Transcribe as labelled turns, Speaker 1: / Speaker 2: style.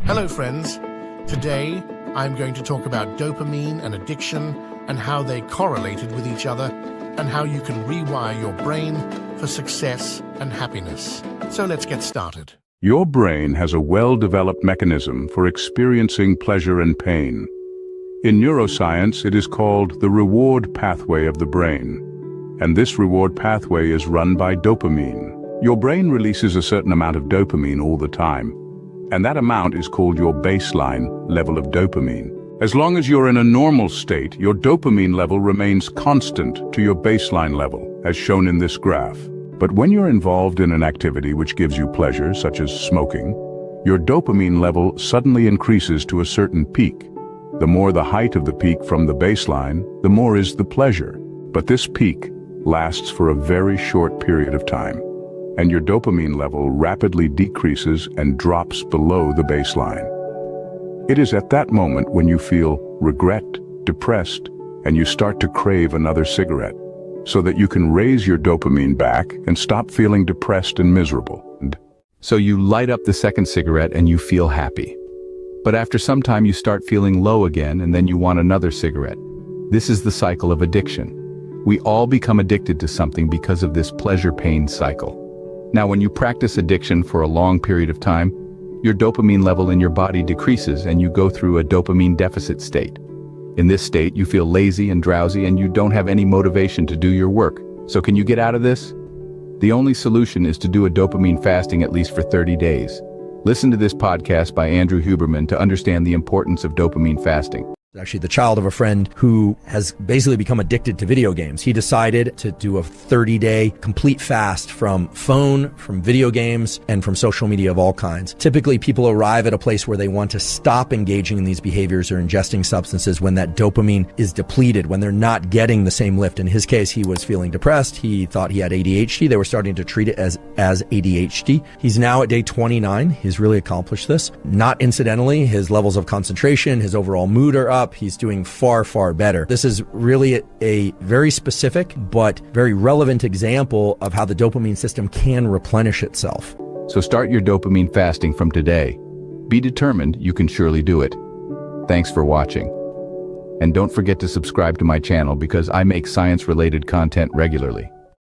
Speaker 1: Hello friends, today I'm going to talk about dopamine and addiction and how they correlated with each other and how you can rewire your brain for success and happiness. So let's get started.
Speaker 2: Your brain has a well-developed mechanism for experiencing pleasure and pain. In neuroscience, it is called the reward pathway of the brain. And this reward pathway is run by dopamine. Your brain releases a certain amount of dopamine all the time. And that amount is called your baseline level of dopamine. As long as you're in a normal state, your dopamine level remains constant to your baseline level, as shown in this graph. But when you're involved in an activity which gives you pleasure, such as smoking, your dopamine level suddenly increases to a certain peak. The more the height of the peak from the baseline, the more is the pleasure. But this peak lasts for a very short period of time, and your dopamine level rapidly decreases and drops below the baseline. It is at that moment when you feel regret, depressed, and you start to crave another cigarette, so that you can raise your dopamine back and stop feeling depressed and miserable.
Speaker 3: So you light up the second cigarette and you feel happy. But after some time you start feeling low again and then you want another cigarette. This is the cycle of addiction. We all become addicted to something because of this pleasure-pain cycle. Now, when you practice addiction for a long period of time, your dopamine level in your body decreases and you go through a dopamine deficit state. In this state, you feel lazy and drowsy and you don't have any motivation to do your work. So can you get out of this? The only solution is to do a dopamine fasting at least for 30 days. Listen to this podcast by Andrew Huberman to understand the importance of dopamine fasting.
Speaker 4: Actually the child of a friend who has basically become addicted to video games. He decided to do a 30-day complete fast from phone, from video games, and from social media of all kinds. Typically, people arrive at a place where they want to stop engaging in these behaviors or ingesting substances when that dopamine is depleted, when they're not getting the same lift. In his case, he was feeling depressed. He thought he had ADHD. They were starting to treat it as ADHD. He's now at day 29. He's really accomplished this. Not incidentally, his levels of concentration, his overall mood are up. He's doing far, far better. This is really a very specific but very relevant example of how the dopamine system can replenish itself.
Speaker 3: So start your dopamine fasting from today. Be determined, you can surely do it. Thanks for watching. And don't forget to subscribe to my channel because I make science-related content regularly.